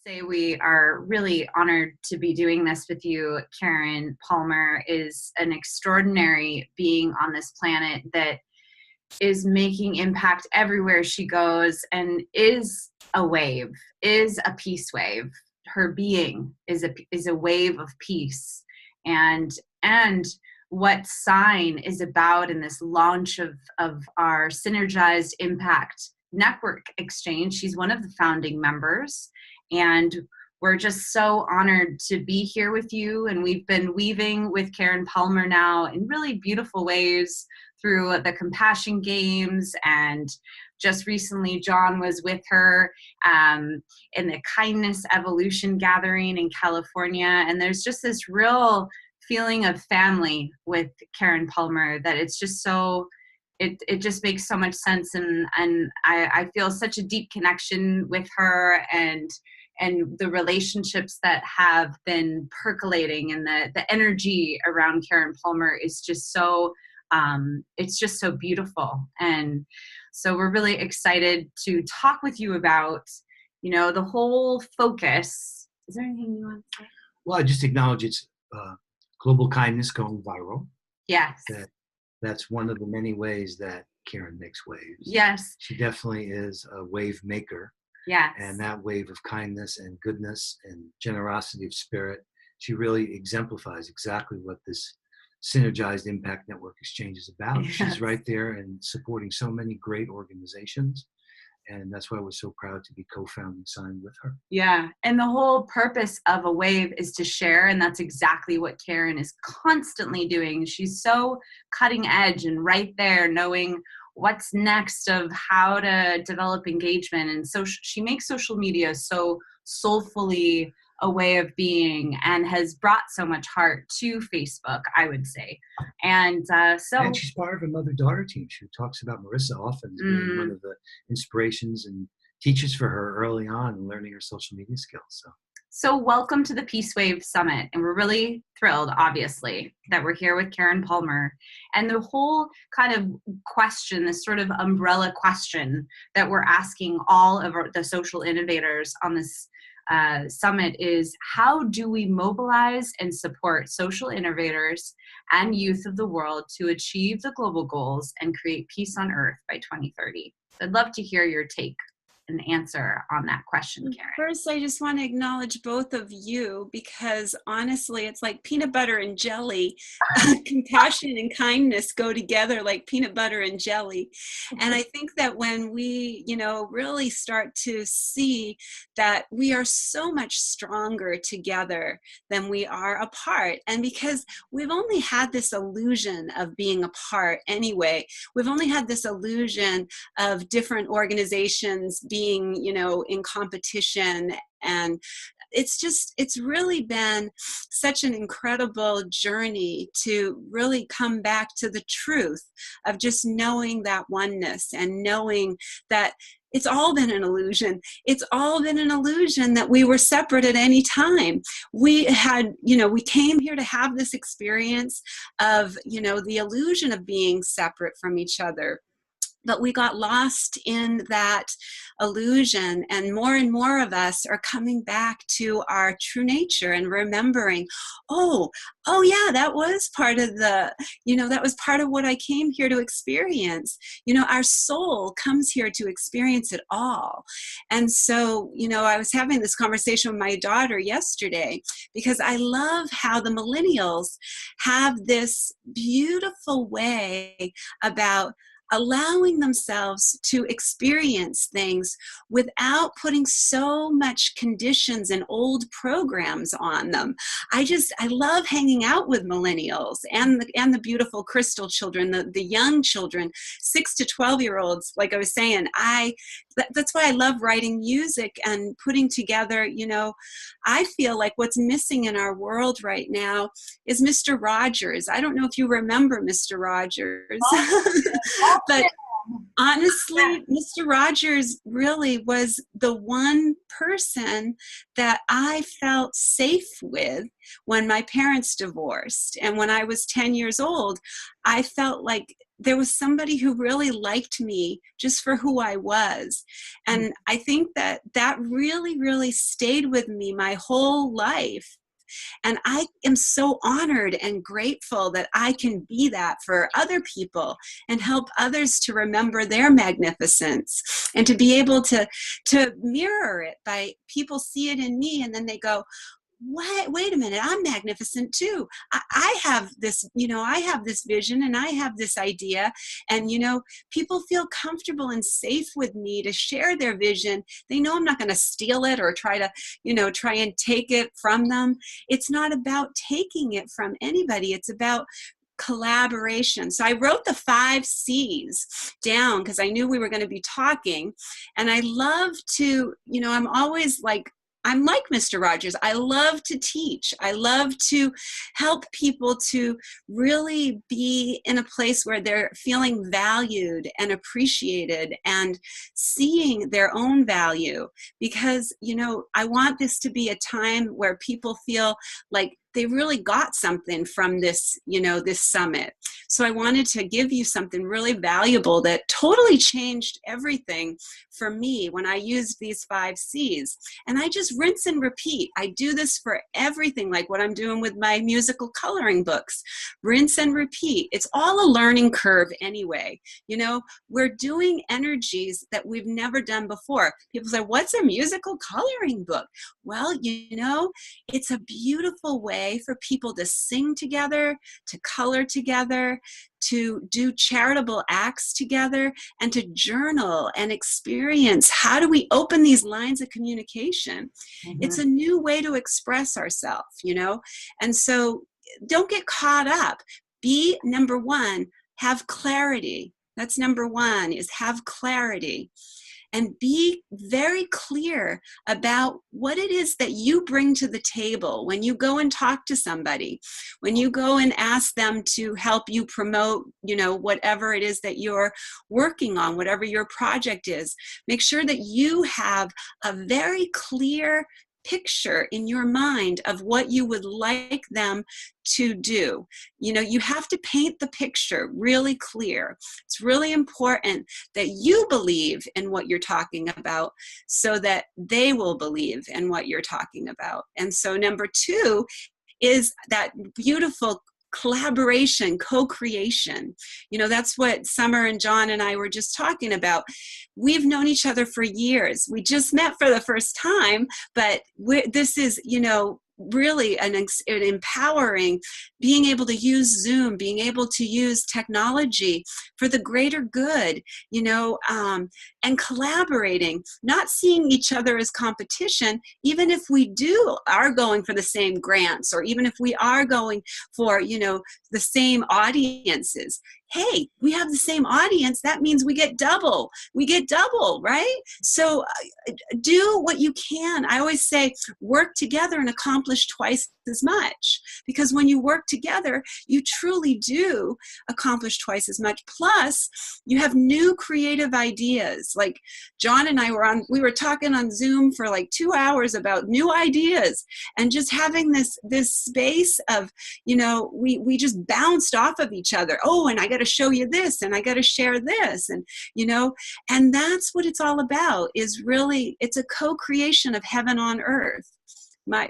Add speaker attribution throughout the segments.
Speaker 1: Say we are really honored to be doing this with you. Karen Palmer is an extraordinary being on this planet that is making impact everywhere she goes and is a wave, is a peace wave. Her being is a wave of peace. And what Sign is about in this launch of our Synergized Impact Network Exchange. She's one of the founding members, and we're just so honored to be here with you. And we've been weaving with Karen Palmer now in really beautiful ways through the Compassion Games, and just recently John was with her in the Kindness Evolution Gathering in California. And there's just this real feeling of family with Karen Palmer that it's just so, it just makes so much sense. And I feel such a deep connection with her and the relationships that have been percolating, and the energy around Karen Palmer is just so, it's just so beautiful. And so we're really excited to talk with you about, the whole focus. Is there anything you want to say?
Speaker 2: Well, I just acknowledge it's global kindness going viral.
Speaker 1: Yes.
Speaker 2: That's one of the many ways that Karen makes waves.
Speaker 1: Yes.
Speaker 2: She definitely is a wave maker.
Speaker 1: Yes.
Speaker 2: And that wave of kindness and goodness and generosity of spirit, she really exemplifies exactly what this Synergized Impact Network Exchange is about. Yes. She's right there and supporting so many great organizations. And that's why we're so proud to be co-founding Sign with her.
Speaker 1: Yeah. And the whole purpose of a wave is to share. And that's exactly what Karen is constantly doing. She's so cutting edge and right there knowing what's next of how to develop engagement. And so she makes social media so soulfully a way of being, and has brought so much heart to Facebook, I would say. And
Speaker 2: and she's part of a mother-daughter team. She talks about Marissa often as being one of the inspirations and teachers for her early on in learning her social media skills.
Speaker 1: So welcome to the Peace Wave Summit. And we're really thrilled, obviously, that we're here with Karen Palmer. And the whole kind of question, this sort of umbrella question that we're asking all of the social innovators on this summit is, how do we mobilize and support social innovators and youth of the world to achieve the global goals and create peace on earth by 2030? I'd love to hear your take and answer on that question, Karen.
Speaker 3: First, I just want to acknowledge both of you, because honestly, it's like peanut butter and jelly. Compassion and kindness go together like peanut butter and jelly. And I think that when we, really start to see that we are so much stronger together than we are apart, and because we've only had this illusion of being apart anyway, we've only had this illusion of different organizations being, in competition. And it's really been such an incredible journey to really come back to the truth of just knowing that oneness and knowing that it's all been an illusion. It's all been an illusion that we were separate at any time. We had, we came here to have this experience of, the illusion of being separate from each other. But we got lost in that illusion, and more of us are coming back to our true nature and remembering, oh yeah, that was part of that was part of what I came here to experience. Our soul comes here to experience it all. And so, I was having this conversation with my daughter yesterday, because I love how the millennials have this beautiful way about allowing themselves to experience things without putting so much conditions and old programs on them. I love hanging out with millennials and the beautiful crystal children, the young children, 6 to 12-year-olds. Like I was saying, that's why I love writing music and putting together, I feel like what's missing in our world right now is Mr. Rogers. I don't know if you remember Mr. Rogers. But honestly, Mr. Rogers really was the one person that I felt safe with when my parents divorced. And when I was 10 years old, I felt like there was somebody who really liked me just for who I was. And I think that that really, really stayed with me my whole life. And I am so honored and grateful that I can be that for other people and help others to remember their magnificence, and to be able to mirror it by people see it in me and then they go, wait a minute, I'm magnificent too. I have this, I have this vision and I have this idea. And, people feel comfortable and safe with me to share their vision. They know I'm not going to steal it or try and take it from them. It's not about taking it from anybody. It's about collaboration. So I wrote the 5 C's down because I knew we were going to be talking. And I love to, I'm like Mr. Rogers. I love to teach. I love to help people to really be in a place where they're feeling valued and appreciated and seeing their own value. Because, I want this to be a time where people feel like they really got something from this, this summit. So I wanted to give you something really valuable that totally changed everything for me when I used these 5 C's. And I just rinse and repeat. I do this for everything, like what I'm doing with my musical coloring books. Rinse and repeat. It's all a learning curve anyway. We're doing energies that we've never done before. People say, what's a musical coloring book? Well, it's a beautiful way for people to sing together, to color together, to do charitable acts together, and to journal and experience how do we open these lines of communication. Mm-hmm. It's a new way to express ourselves, and so don't get caught up. Be number one, have clarity. That's number one, is have clarity. And be very clear about what it is that you bring to the table when you go and talk to somebody, when you go and ask them to help you promote, whatever it is that you're working on, whatever your project is. Make sure that you have a very clear picture in your mind of what you would like them to do. You have to paint the picture really clear. It's really important that you believe in what you're talking about so that they will believe in what you're talking about. And so number 2 is that beautiful collaboration, co-creation. That's what Summer and John and I were just talking about. We've known each other for years. We just met for the first time, but this is, really an empowering, being able to use Zoom, being able to use technology for the greater good, and collaborating, not seeing each other as competition, even if we are going for the same grants, or even if we are going for, the same audiences. Hey, we have the same audience. That means we get double, right? So do what you can. I always say, work together and accomplish twice as much, because when you work together, you truly do accomplish twice as much. Plus, you have new creative ideas. Like John and I we were talking on Zoom for like 2 hours about new ideas, and just having this space of, we just bounced off of each other. Oh, and I got to show you this, and I got to share this, and and that's what it's all about. Is really, it's a co-creation of heaven on earth.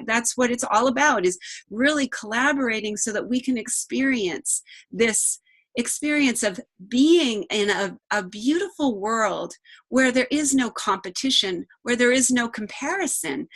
Speaker 3: That's what it's all about, is really collaborating so that we can experience this experience of being in a beautiful world where there is no competition, where there is no comparison.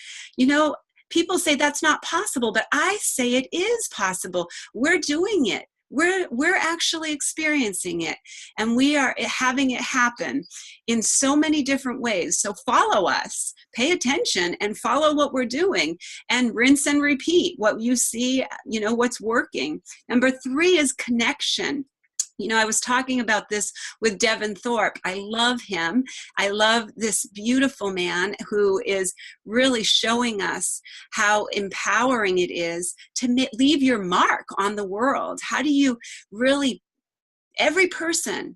Speaker 3: People say that's not possible, but I say it is possible. We're doing it. We're actually experiencing it, and we are having it happen in so many different ways. So follow us, pay attention, and follow what we're doing, and rinse and repeat what you see, what's working. Number 3 is connection. I was talking about this with Devin Thorpe. I love him. I love this beautiful man who is really showing us how empowering it is to leave your mark on the world. How do you really, every person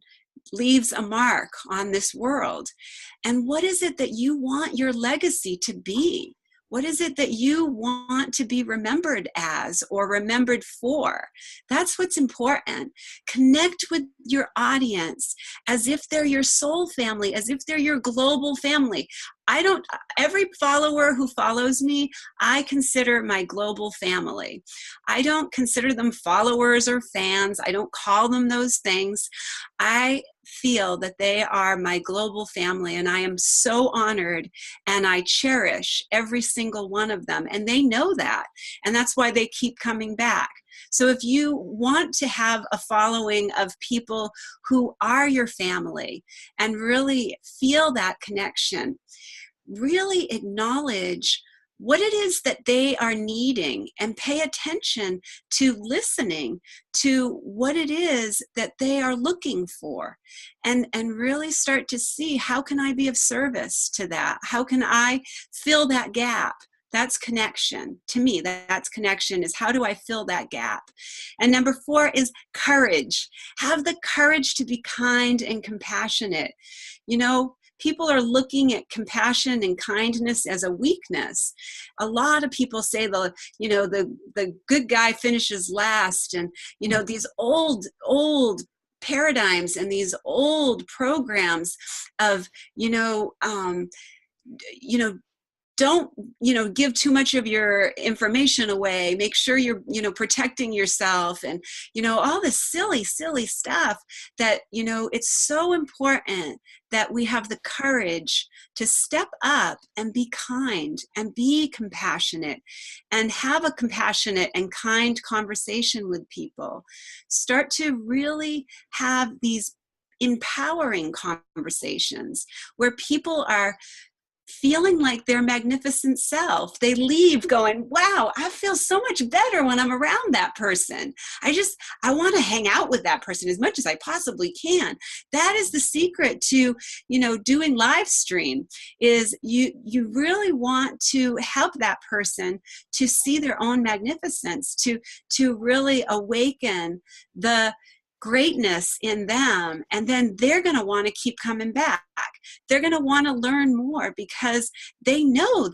Speaker 3: leaves a mark on this world. And what is it that you want your legacy to be? What is it that you want to be remembered as or remembered for? That's what's important. Connect with your audience as if they're your soul family, as if they're your global family. Every follower who follows me, I consider my global family. I don't consider them followers or fans. I don't call them those things. I feel that they are my global family, and I am so honored, and I cherish every single one of them, and they know that, and that's why they keep coming back. So if you want to have a following of people who are your family and really feel that connection, really acknowledge what it is that they are needing and pay attention to listening to what it is that they are looking for, and really start to see, how can I be of service to that? How can I fill that gap? That's connection. To me, that's connection, is how do I fill that gap? And number 4 is courage. Have the courage to be kind and compassionate. You know, people are looking at compassion and kindness as a weakness. A lot of people say the good guy finishes last, and these old paradigms and these old programs of don't give too much of your information away, make sure you're protecting yourself, and all this silly stuff that it's so important that we have the courage to step up and be kind and be compassionate and have a compassionate and kind conversation with people. Start to really have these empowering conversations where people are feeling like their magnificent self. They leave going, wow, I feel so much better when I'm around that person. I want to hang out with that person as much as I possibly can. That is the secret to, doing live stream, is you really want to help that person to see their own magnificence, to really awaken the greatness in them, and then they're going to want to keep coming back. They're going to want to learn more because they know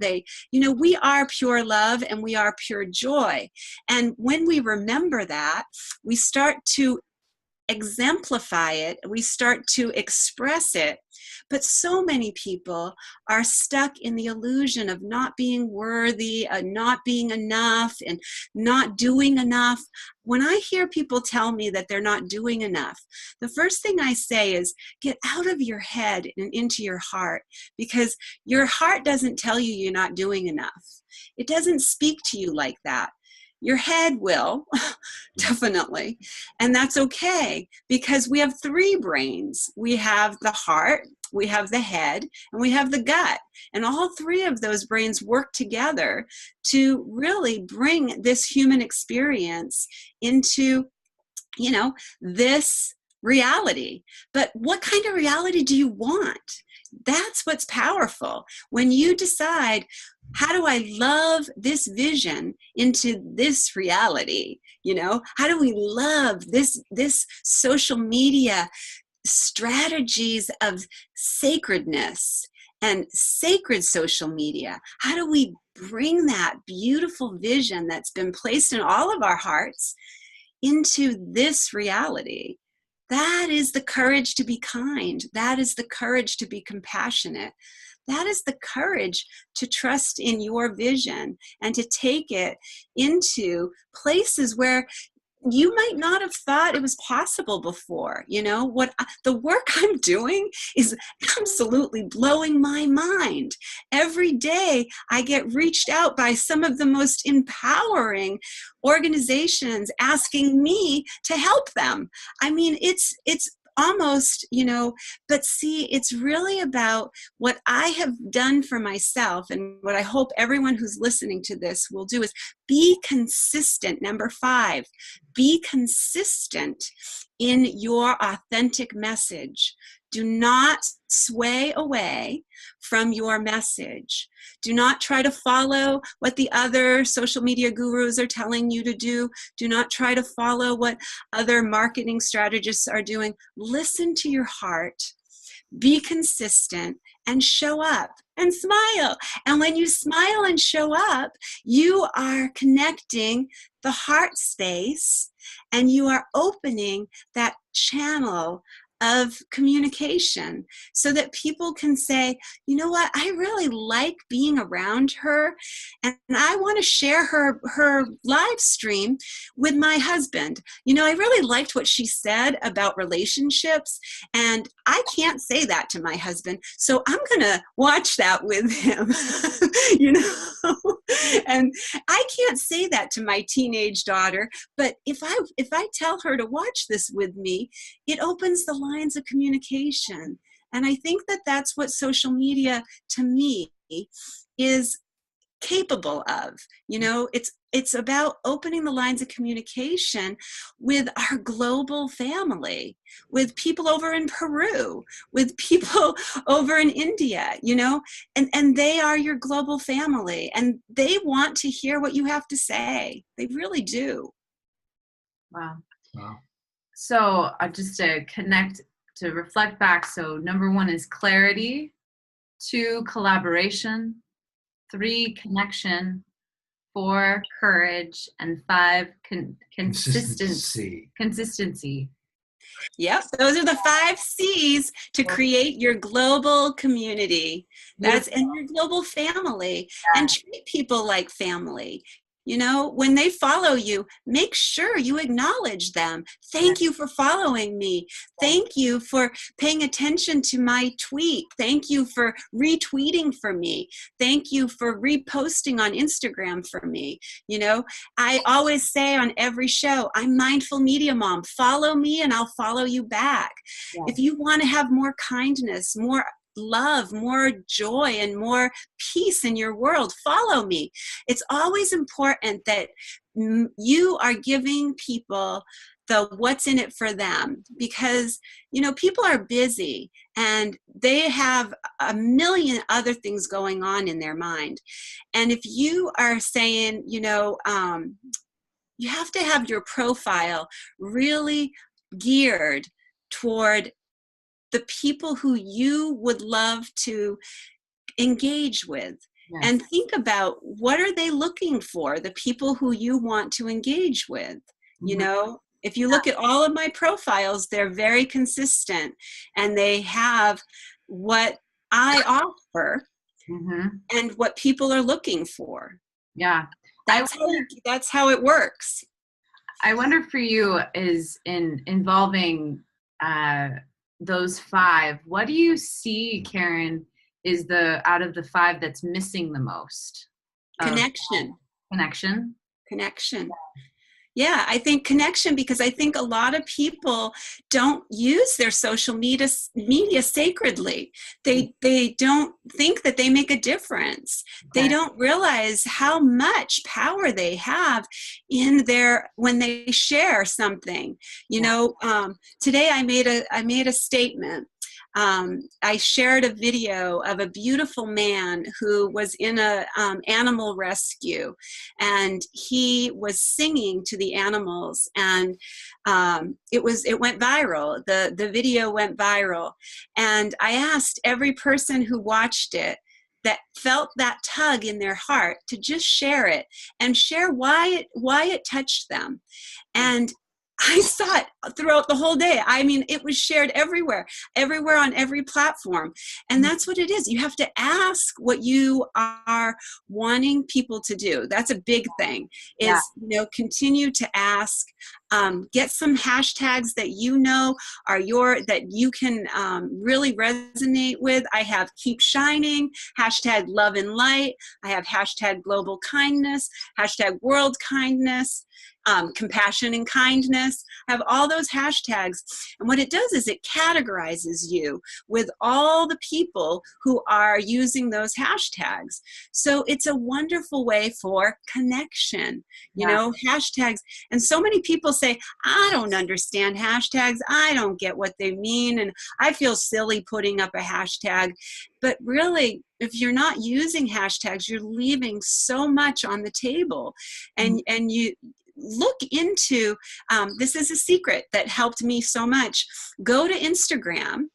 Speaker 3: we are pure love and we are pure joy. And when we remember that, we start to exemplify it, we start to express it. But so many people are stuck in the illusion of not being worthy, not being enough, and not doing enough. When I hear people tell me that they're not doing enough, the first thing I say is, get out of your head and into your heart, because your heart doesn't tell you you're not doing enough. It doesn't speak to you like that. Your head will, definitely. And that's okay, because we have 3 brains. We have the heart, we have the head, and we have the gut. And all 3 of those brains work together to really bring this human experience into, this reality. But what kind of reality do you want? That's what's powerful. When you decide, how do I love this vision into this reality? How do we love this social media strategies of sacredness and sacred social media? How do we bring that beautiful vision that's been placed in all of our hearts into this reality? That is the courage to be kind. That is the courage to be compassionate. That is the courage to trust in your vision and to take it into places where you might not have thought it was possible before. The work I'm doing is absolutely blowing my mind. Every day I get reached out by some of the most empowering organizations asking me to help them. I mean, it's almost, but see, it's really about what I have done for myself, and what I hope everyone who's listening to this will do is be consistent. Number 5, be consistent in your authentic message. Do not sway away from your message. Do not try to follow what the other social media gurus are telling you to do. Do not try to follow what other marketing strategists are doing. Listen to your heart, be consistent, and show up and smile. And when you smile and show up, you are connecting the heart space and you are opening that channel of communication so that people can say, you know what, I really like being around her and I want to share her live stream with my husband. You know, I really liked what she said about relationships and I can't say that to my husband, so I'm gonna watch that with him. You know, and I can't say that to my teenage daughter, but if I tell her to watch this with me, it opens the lines of communication. And I think that that's what social media to me is capable of. You know, it's about opening the lines of communication with our global family, with people over in Peru, with people over in India, you know, and they are your global family and they want to hear what you have to say. They really do.
Speaker 1: Wow.
Speaker 2: Wow.
Speaker 1: So just to connect, to reflect back. So number 1 is clarity, 2, collaboration, 3, connection, 4, courage, and 5, consistency.
Speaker 3: Yep, those are the 5 C's to create your global community. That's in your global family, and treat people like family. You know, when they follow you, make sure you acknowledge them. Thank you for following me. Thank you for paying attention to my tweet. Thank you for retweeting for me. Thank you for reposting on Instagram for me. You know, I always say on every show, I'm Mindful Media Mom. Follow me and I'll follow you back. Yeah. If you want to have more kindness, more love, more joy, and more peace in your world, follow me. It's always important that you are giving people the what's in it for them, because, you know, people are busy and they have a million other things going on in their mind. And if you are saying, you know, you have to have your profile really geared toward the people who you would love to engage with. Yes. And think about, what are they looking for, the people who you want to engage with. Mm-hmm. You know, if you look at all of my profiles, they're very consistent and they have what I offer. Mm-hmm. And what people are looking for.
Speaker 1: Yeah.
Speaker 3: That's how it works.
Speaker 1: I wonder for you, is in involving those 5, what do you see, Karen, is the out of the 5 that's missing the most?
Speaker 3: Connection.
Speaker 1: Connection.
Speaker 3: Yeah, I think connection, because I think a lot of people don't use their social media sacredly. They don't think that they make a difference. Okay. They don't realize how much power they have in when they share something. You know, today I made a statement. I shared a video of a beautiful man who was in a animal rescue, and he was singing to the animals, and it went viral. The video went viral, and I asked every person who watched it that felt that tug in their heart to just share it and share why it touched them. And I saw it throughout the whole day. I mean, it was shared everywhere on every platform. And that's what it is. You have to ask what you are wanting people to do. That's a big thing, is, you know, continue to ask, get some hashtags that you know are that you can really resonate with. I have Keep Shining, hashtag Love and Light. I have hashtag Global Kindness, hashtag World Kindness. Compassion and kindness. I have all those hashtags. And what it does is it categorizes you with all the people who are using those hashtags. So it's a wonderful way for connection, you know, hashtags. And so many people say, I don't understand hashtags. I don't get what they mean. And I feel silly putting up a hashtag. But really, if you're not using hashtags, you're leaving so much on the table. And you look into, this is a secret that helped me so much. Go to Instagram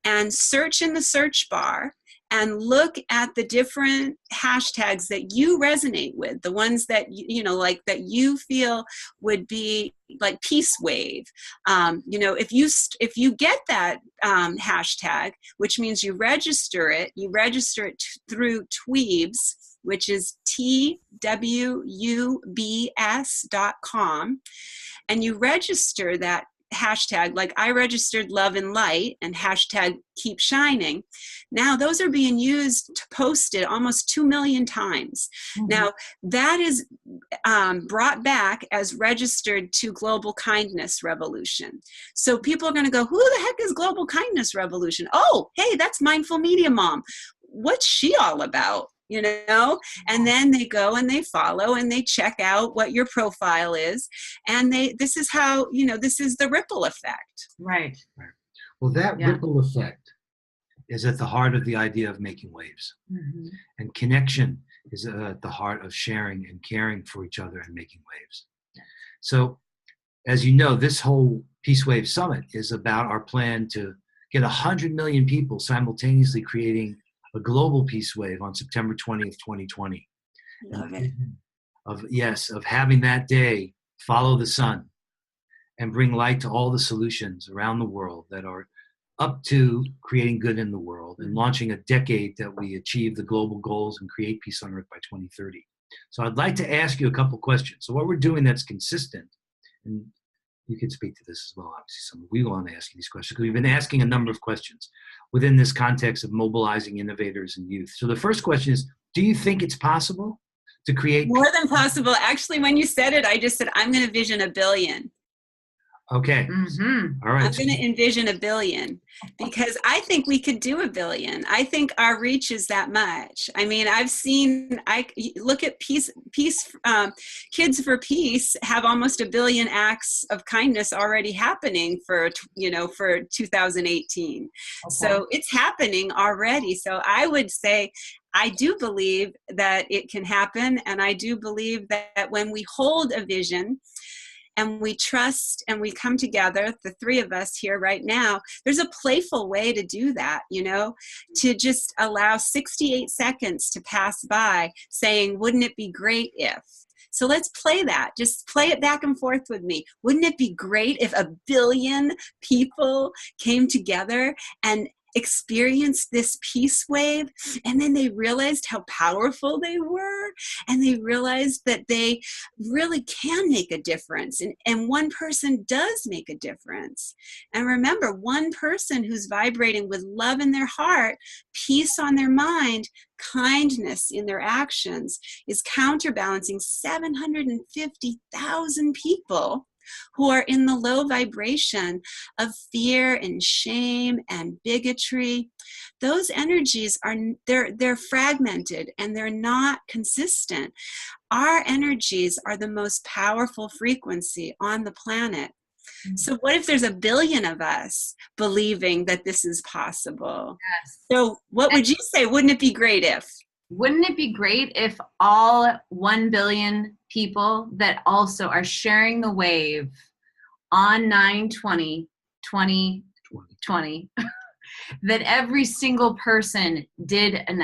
Speaker 3: and search in the search bar and look at the different hashtags that you resonate with, the ones that like that you feel would be like peace wave. If you get that hashtag, which means you register it through Tweebs, which is TWUBS.com, and you register that hashtag, like I registered love and light and hashtag keep shining. Now those are being used to post it almost 2 million times. Mm-hmm. Now that is brought back as registered to Global Kindness Revolution. So people are going to go, who the heck is Global Kindness Revolution? Oh, hey, that's Mindful Media Mom. What's she all about? And then they go and they follow and they check out what your profile is. And this is how, this is the ripple effect.
Speaker 1: Right.
Speaker 2: Well, that ripple effect is at the heart of the idea of making waves. Mm-hmm. And connection is at the heart of sharing and caring for each other and making waves. Yeah. So, as you know, this whole Peace Wave Summit is about our plan to get 100 million people simultaneously creating a global peace wave on September 20th, 2020.
Speaker 3: Love it.
Speaker 2: Of having that day follow the sun and bring light to all the solutions around the world that are up to creating good in the world and launching a decade that we achieve the global goals and create peace on earth by 2030. So I'd like to ask you a couple questions. So what we're doing that's consistent, and you can speak to this as well, obviously, we want to ask you these questions because we've been asking a number of questions within this context of mobilizing innovators and youth. So the first question is, do you think it's possible to create?
Speaker 3: More than possible. Actually, when you said it, I just said, I'm going to vision 1 billion.
Speaker 2: Okay.
Speaker 1: Mm-hmm.
Speaker 2: All right.
Speaker 3: I'm going to envision 1 billion because I think we could do 1 billion. I think our reach is that much. I mean, I look at Kids for Peace have almost 1 billion acts of kindness already happening for 2018. Okay. So it's happening already. So I would say, I do believe that it can happen. And I do believe that when we hold a vision, and we trust and we come together, the three of us here right now, there's a playful way to do that, to just allow 68 seconds to pass by saying, wouldn't it be great if? So let's play that. Just play it back and forth with me. Wouldn't it be great if 1 billion people came together and experienced this peace wave, and then they realized how powerful they were, and they realized that they really can make a difference, and one person does make a difference. And remember, one person who's vibrating with love in their heart, peace on their mind, kindness in their actions is counterbalancing 750,000 people who are in the low vibration of fear and shame and bigotry. Those energies they're fragmented and they're not consistent. Our energies are the most powerful frequency on the planet. Mm-hmm. So what if there's 1 billion of us believing that this is possible?
Speaker 1: Yes.
Speaker 3: So what would you say? Wouldn't it be great if?
Speaker 1: Wouldn't it be great if all 1 billion people that also are sharing the wave on 9/20/2020, that every single person did an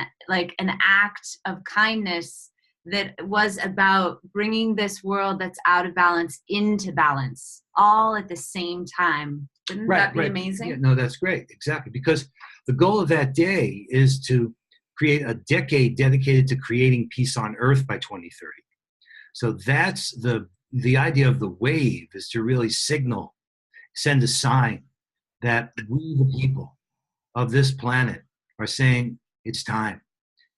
Speaker 1: act of kindness that was about bringing this world that's out of balance into balance, all at the same time? Wouldn't that be amazing?
Speaker 2: Yeah, no, that's great. Exactly. Because the goal of that day is to create a decade dedicated to creating peace on earth by 2030. So that's the idea of the wave, is to really send a sign that we, the people of this planet, are saying it's time.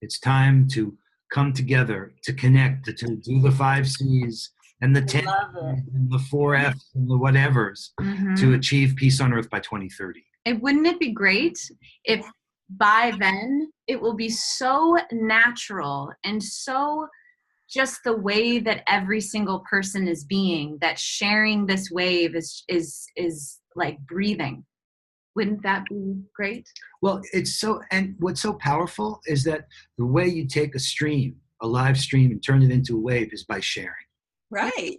Speaker 2: It's time to come together, to connect, to do the 5 C's and the 10 and the 4 F's and the whatevers, mm-hmm. to achieve peace on earth by 2030.
Speaker 1: And wouldn't it be great if by then it will be so natural and so just the way that every single person is being, that sharing this wave is like breathing? Wouldn't that be great?
Speaker 2: Well, and what's so powerful is that the way you take a live stream, and turn it into a wave is by sharing.
Speaker 3: Right.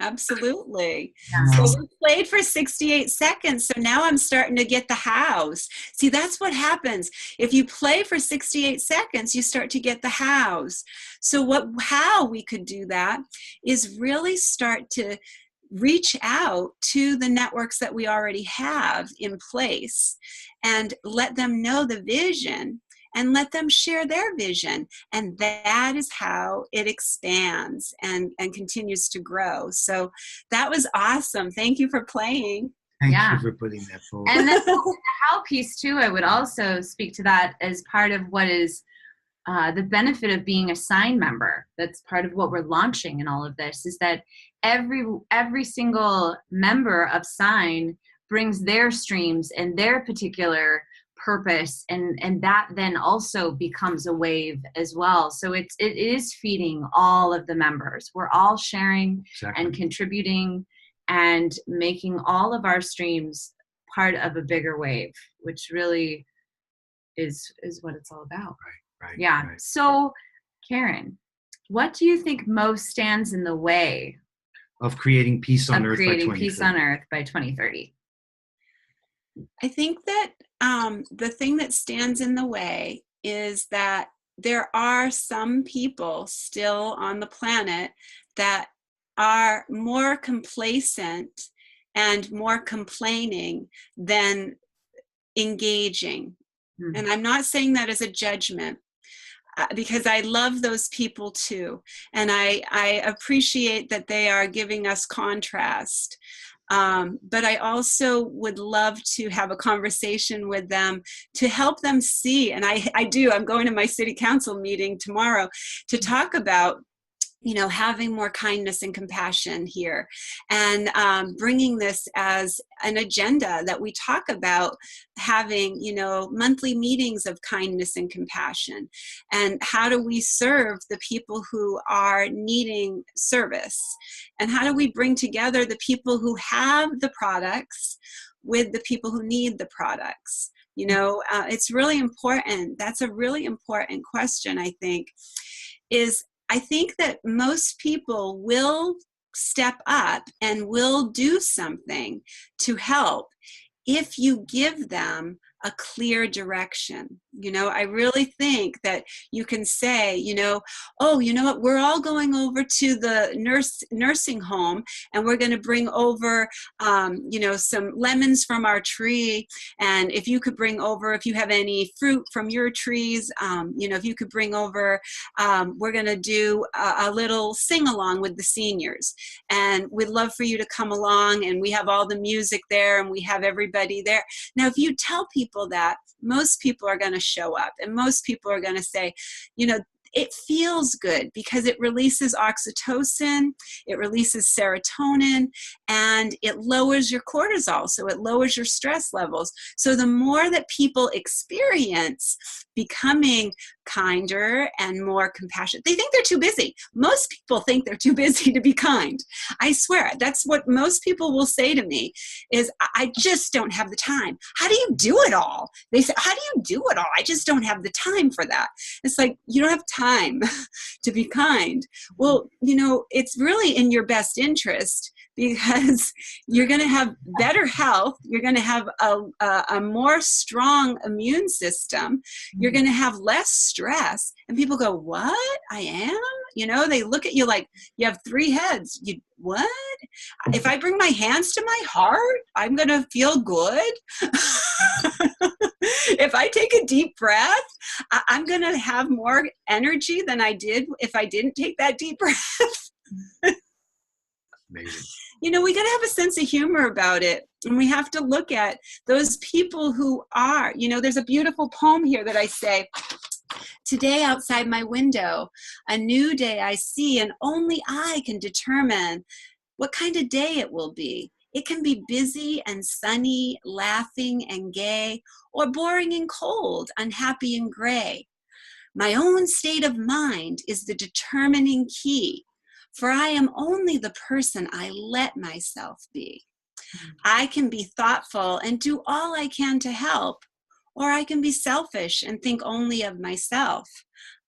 Speaker 3: Absolutely.
Speaker 1: Yeah.
Speaker 3: So we played for 68 seconds. So now I'm starting to get the hows. See, that's what happens. If you play for 68 seconds, you start to get the hows. So how we could do that is really start to reach out to the networks that we already have in place and let them know the vision and let them share their vision. And that is how it expands and continues to grow. So that was awesome. Thank you for playing.
Speaker 2: Thank
Speaker 1: Yeah.
Speaker 2: you for putting that forward.
Speaker 1: And then the how piece too, I would also speak to that as part of what is the benefit of being a sign member. That's part of what we're launching in all of this, is that every single member of Sign brings their streams and their particular purpose, and that then also becomes a wave as well. So it is feeding all of the members. We're all sharing and contributing and making all of our streams part of a bigger wave, which really is what it's all about.
Speaker 2: Right.
Speaker 1: Yeah.
Speaker 2: Right.
Speaker 1: So, Karen, what do you think most stands in the way
Speaker 2: Of creating peace on
Speaker 1: of
Speaker 2: Earth
Speaker 1: creating
Speaker 2: by 2030?
Speaker 1: peace on Earth by 2030?
Speaker 3: I think that the thing that stands in the way is that there are some people still on the planet that are more complacent and more complaining than engaging.
Speaker 1: Hmm.
Speaker 3: And I'm not saying that as a judgment, because I love those people too. And I appreciate that they are giving us contrast. But I also would love to have a conversation with them to help them see. And I do. I'm going to my city council meeting tomorrow to talk about, having more kindness and compassion here, and bringing this as an agenda that we talk about having, monthly meetings of kindness and compassion. And how do we serve the people who are needing service? And how do we bring together the people who have the products with the people who need the products? It's really important. That's a really important question, I think, I think that most people will step up and will do something to help if you give them a clear direction. I really think that you can say, oh, you know what, we're all going over to the nursing home, and we're going to bring over, some lemons from our tree. And if you could bring over, if you have any fruit from your trees, if you could bring over, we're going to do a little sing along with the seniors. And we'd love for you to come along, and we have all the music there, and we have everybody there. Now, if you tell people that, most people are going to show up, and most people are going to say, it feels good because it releases oxytocin, it releases serotonin, and it lowers your cortisol. So it lowers your stress levels. So the more that people experience becoming kinder and more compassionate, they think they're too busy. Most people think they're too busy to be kind. I swear, that's what most people will say to me is, I just don't have the time. How do you do it all? They say, how do you do it all? I just don't have the time for that. It's like, you don't have time to be kind. Well, it's really in your best interest, because you're going to have better health. You're going to have a more strong immune system. You're going to have less stress. And people go, what? I am? They look at you like you have 3 heads. What? If I bring my hands to my heart, I'm going to feel good. If I take a deep breath, I'm going to have more energy than I did if I didn't take that deep breath.
Speaker 2: Amazing.
Speaker 3: We got to have a sense of humor about it. And we have to look at those people who are, there's a beautiful poem here that I say, today outside my window, a new day I see, and only I can determine what kind of day it will be. It can be busy and sunny, laughing and gay, or boring and cold, unhappy and gray. My own state of mind is the determining key, for I am only the person I let myself be. I can be thoughtful and do all I can to help, or I can be selfish and think only of myself.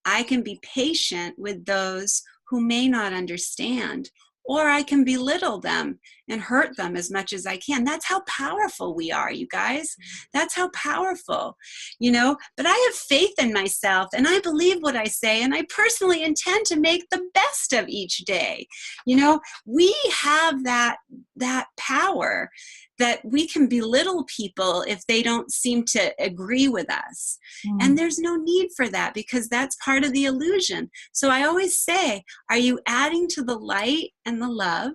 Speaker 3: I can be patient with those who may not understand, or I can belittle them and hurt them as much as I can. That's how powerful we are, you guys. That's how powerful, but I have faith in myself, and I believe what I say, and I personally intend to make the best of each day. We have that power that we can belittle people if they don't seem to agree with us. And there's no need for that, because that's part of the illusion. So I always say, are you adding to the light and the love,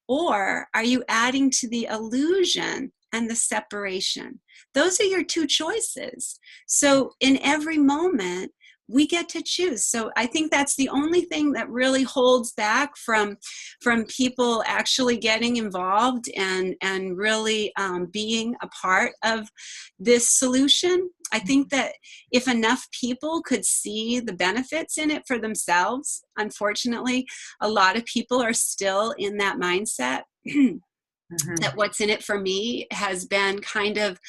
Speaker 3: or are you adding to the illusion and the separation? Those are your two choices. So in every moment, we get to choose. So I think that's the only thing that really holds back from people actually getting involved and really being a part of this solution. I think that if enough people could see the benefits in it for themselves, unfortunately, a lot of people are still in that mindset. That what's in it for me has been kind of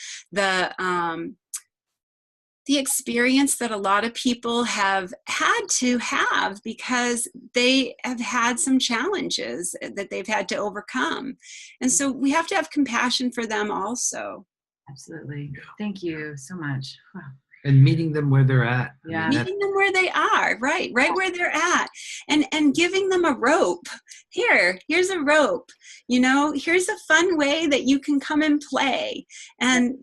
Speaker 3: the experience that a lot of people have had to have, because they have had some challenges that they've had to overcome. And so we have to have compassion for them also.
Speaker 1: Absolutely. Thank you so much. Wow.
Speaker 2: And meeting them where they're at.
Speaker 1: Yeah.
Speaker 3: Meeting them where they are, right where they're at, and giving them a rope. Here's a rope. Here's a fun way that you can come and play. And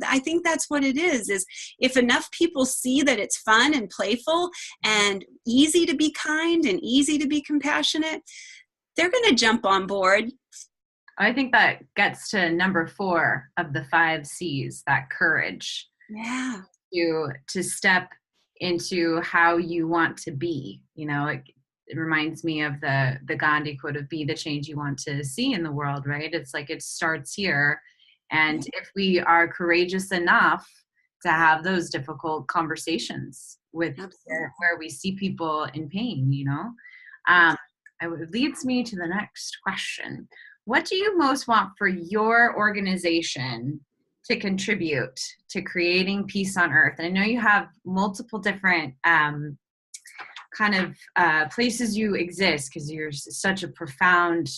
Speaker 3: I think that's what it is if enough people see that it's fun and playful and easy to be kind and easy to be compassionate, they're going to jump on board.
Speaker 1: I think that gets to number 4 of the 5 C's, that courage.
Speaker 3: Yeah.
Speaker 1: To step into how you want to be. It reminds me of the Gandhi quote of be the change you want to see in the world, right? It's like it starts here. And if we are courageous enough to have those difficult conversations with where we see people in pain, it leads me to the next question. What do you most want for your organization to contribute to creating peace on earth? And I know you have multiple different places you exist, because you're such a profound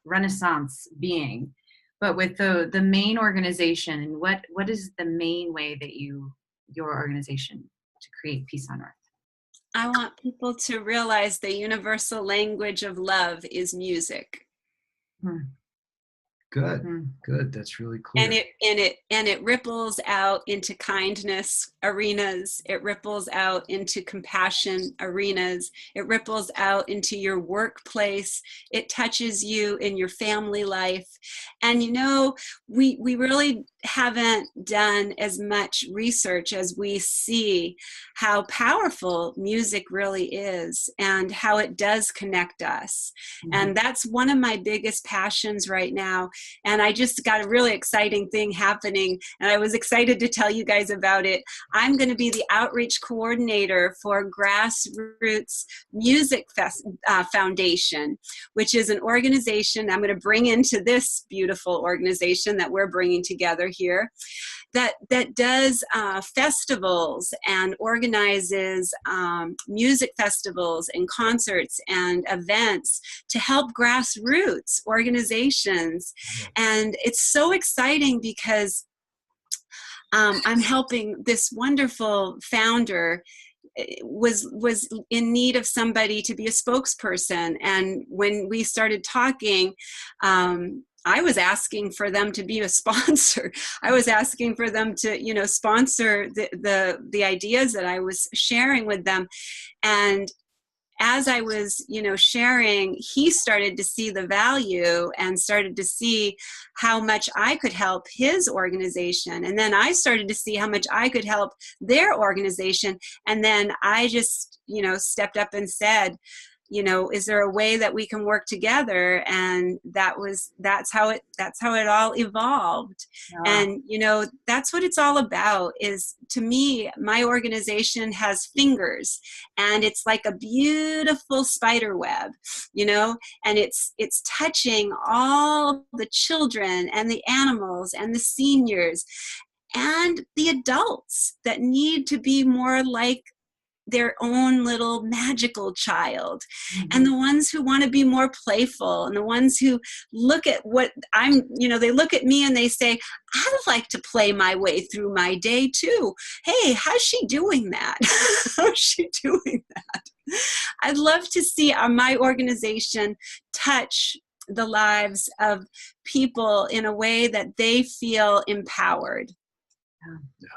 Speaker 1: Renaissance being. But with the main organization, what is the main way that your organization to create peace on earth?
Speaker 3: I want people to realize the universal language of love is music.
Speaker 2: Good. That's really clear.
Speaker 3: And it ripples out into kindness arenas. It ripples out into compassion arenas. It ripples out into your workplace. It touches you in your family life. And we really haven't done as much research as we see how powerful music really is and how it does connect us. And that's one of my biggest passions right now. And I just got a really exciting thing happening, and I was excited to tell you guys about it. I'm going to be the outreach coordinator for Grassroots Music Foundation, which is an organization I'm going to bring into this beautiful organization that we're bringing together here, that does festivals and organizes music festivals and concerts and events to help grassroots organizations. And it's so exciting because I'm helping this wonderful founder was in need of somebody to be a spokesperson. And when we started talking, I was asking for them to be a sponsor. I was asking for them to, sponsor the ideas that I was sharing with them. And as I was, sharing, he started to see the value and started to see how much I could help his organization. And then I started to see how much I could help their organization. And then I just, stepped up and said, is there a way that we can work together? And that's how it all evolved. Yeah. And, that's what it's all about. Is, to me, my organization has fingers, and it's like a beautiful spider web, and it's touching all the children and the animals and the seniors and the adults that need to be more like their own little magical child,
Speaker 1: Mm-hmm.
Speaker 3: and the ones who want to be more playful, and the ones who look at what I'm, they look at me and they say, I'd like to play my way through my day too. Hey, how's she doing that? How's she doing that? I'd love to see my organization touch the lives of people in a way that they feel empowered.
Speaker 2: Yeah.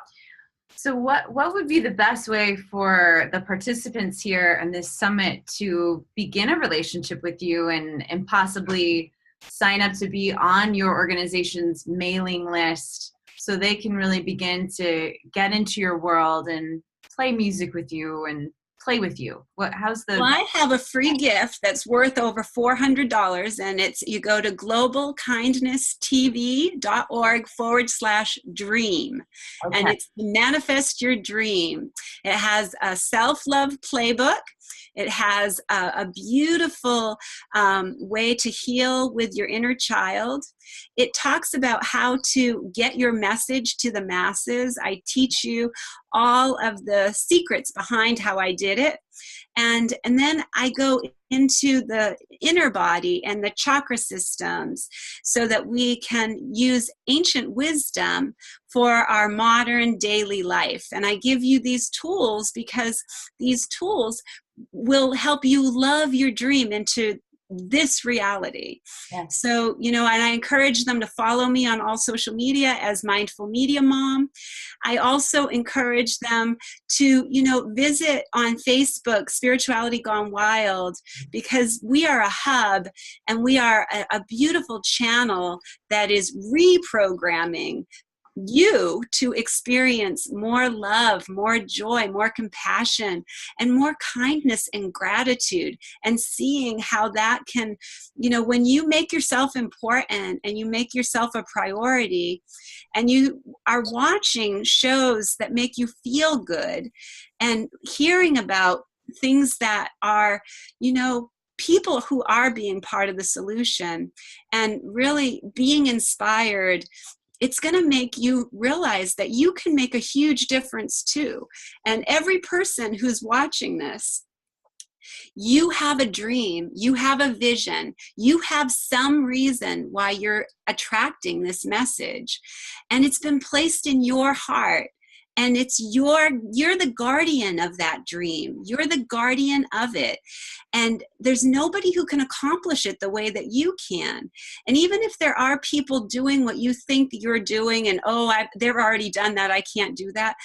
Speaker 1: So what would be the best way for the participants here in this summit to begin a relationship with you and possibly sign up to be on your organization's mailing list so they can really begin to get into your world and play music with you and play with you? Well,
Speaker 3: I have a free gift that's worth over $400, and you go to globalkindnesstv.org/dream.
Speaker 1: Okay.
Speaker 3: And it's Manifest Your Dream. It has a self-love playbook. It has a beautiful way to heal with your inner child. It talks about how to get your message to the masses. I teach you all of the secrets behind how I did it. And then I go into the inner body and the chakra systems so that we can use ancient wisdom for our modern daily life. And I give you these tools because these tools will help you love your dream into this reality.
Speaker 1: Yes.
Speaker 3: So, and I encourage them to follow me on all social media as Mindful Media Mom. I also encourage them to, visit on Facebook, Spirituality Gone Wild, because we are a hub and we are a beautiful channel that is reprogramming you to experience more love, more joy, more compassion, and more kindness and gratitude, and seeing how that can, when you make yourself important and you make yourself a priority and you are watching shows that make you feel good and hearing about things that are, people who are being part of the solution and really being inspired, it's going to make you realize that you can make a huge difference too. And every person who's watching this, you have a dream, you have a vision, you have some reason why you're attracting this message. And it's been placed in your heart. And you're the guardian of that dream. You're the guardian of it. And there's nobody who can accomplish it the way that you can. And even if there are people doing what you think you're doing and, they've already done that, I can't do that.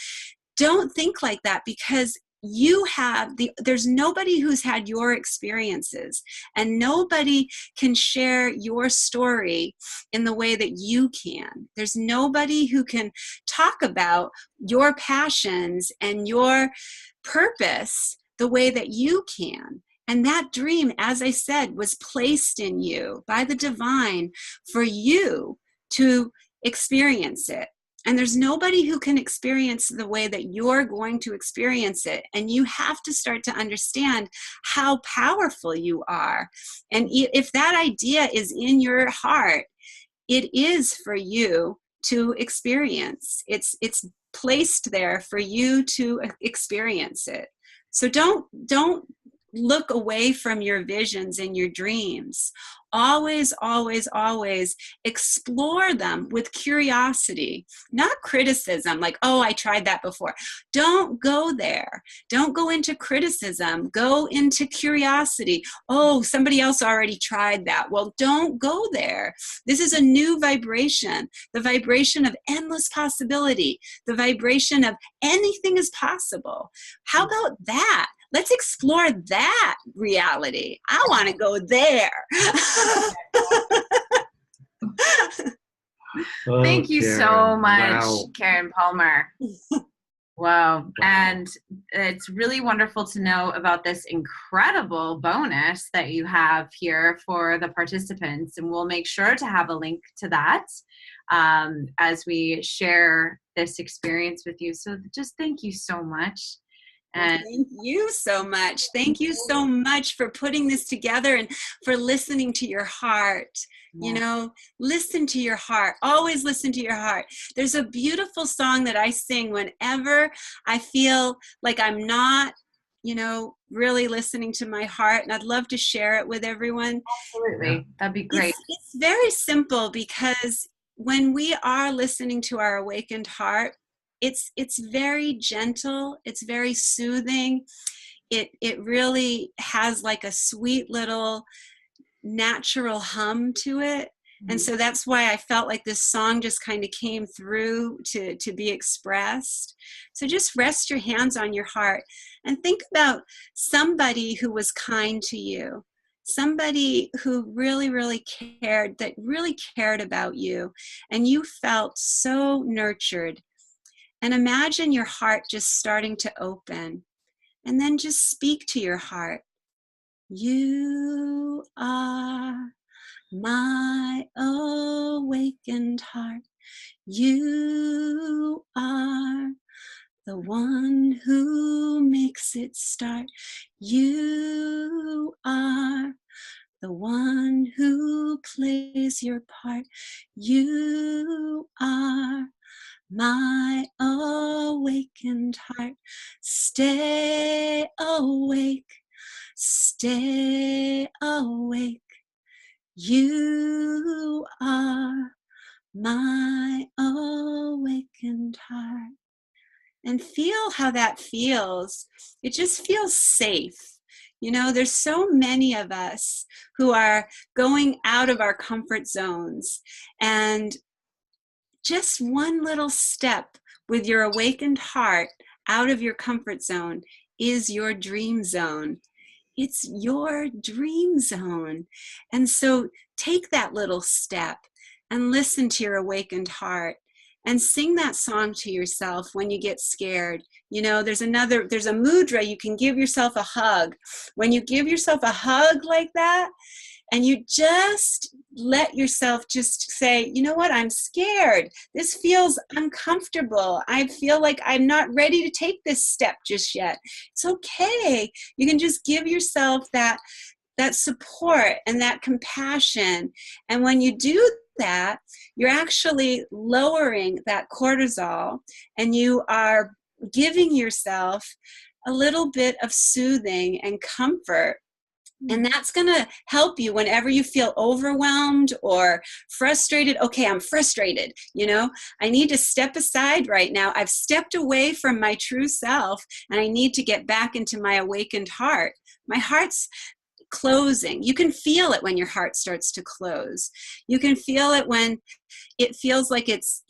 Speaker 3: Don't think like that, because there's nobody who's had your experiences, and nobody can share your story in the way that you can. There's nobody who can talk about your passions and your purpose the way that you can. And that dream, as I said, was placed in you by the divine for you to experience it. And there's nobody who can experience the way that you're going to experience it. And you have to start to understand how powerful you are. And if that idea is in your heart, it is for you to experience. It's placed there for you to experience it. So don't look away from your visions and your dreams. Always, always, always explore them with curiosity, not criticism, like, I tried that before. Don't go there. Don't go into criticism. Go into curiosity. Somebody else already tried that. Well, don't go there. This is a new vibration, the vibration of endless possibility, the vibration of anything is possible. How about that? Let's explore that reality. I want to go there.
Speaker 1: Thank you
Speaker 2: Karen.
Speaker 1: so much,
Speaker 2: Wow.
Speaker 1: Karen Palmer. Wow. And it's really wonderful to know about this incredible bonus that you have here for the participants. And we'll make sure to have a link to that as we share this experience with you. So just thank you so much. And
Speaker 3: thank you so much. Thank you so much for putting this together and for listening to your heart. Listen to your heart. Always listen to your heart. There's a beautiful song that I sing whenever I feel like I'm not really listening to my heart, and I'd love to share it with everyone.
Speaker 1: Absolutely. That'd be great.
Speaker 3: It's very simple, because when we are listening to our awakened heart, it's very gentle, it's very soothing. It really has like a sweet little natural hum to it. And so that's why I felt like this song just kind of came through to be expressed. So just rest your hands on your heart and think about somebody who was kind to you, somebody who really, really cared, that really cared about you, and you felt so nurtured. And imagine your heart just starting to open, and then just speak to your heart. You are my awakened heart. You are the one who makes it start. You are the one who plays your part. You are my awakened heart. Stay awake. Stay awake. You are my awakened heart. And feel how that feels. It just feels safe. There's so many of us who are going out of our comfort zones, and just one little step with your awakened heart out of your comfort zone is your dream zone. It's your dream zone. And so take that little step and listen to your awakened heart, and sing that song to yourself when you get scared. There's a mudra. You can give yourself a hug. When you give yourself a hug like that, and you just let yourself just say, you know what, I'm scared. This feels uncomfortable. I feel like I'm not ready to take this step just yet. It's okay. You can just give yourself that support and that compassion. And when you do that, you're actually lowering that cortisol, and you are giving yourself a little bit of soothing and comfort. And that's going to help you whenever you feel overwhelmed or frustrated. Okay, I'm frustrated. I need to step aside right now. I've stepped away from my true self, and I need to get back into my awakened heart. My heart's closing. You can feel it when your heart starts to close. You can feel it when it feels like it's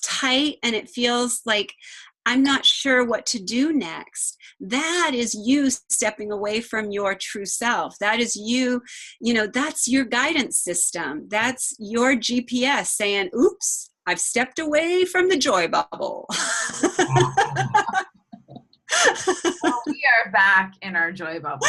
Speaker 3: tight, and it feels like I'm not sure what to do next. That is you stepping away from your true self. That is you, that's your guidance system. That's your GPS saying, oops, I've stepped away from the joy bubble.
Speaker 1: Well, we are back in our joy bubble.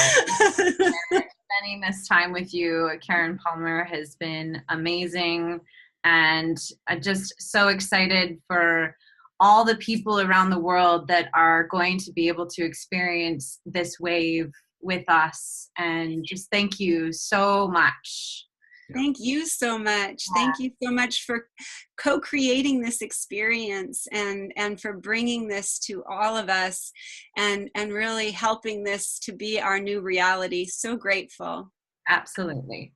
Speaker 1: Spending this time with you, Karen Palmer, has been amazing, and I'm just so excited for all the people around the world that are going to be able to experience this wave with us. And just thank you so much.
Speaker 3: Thank you so much. Thank you so much for co-creating this experience, and for bringing this to all of us, and really helping this to be our new reality. So grateful.
Speaker 1: Absolutely.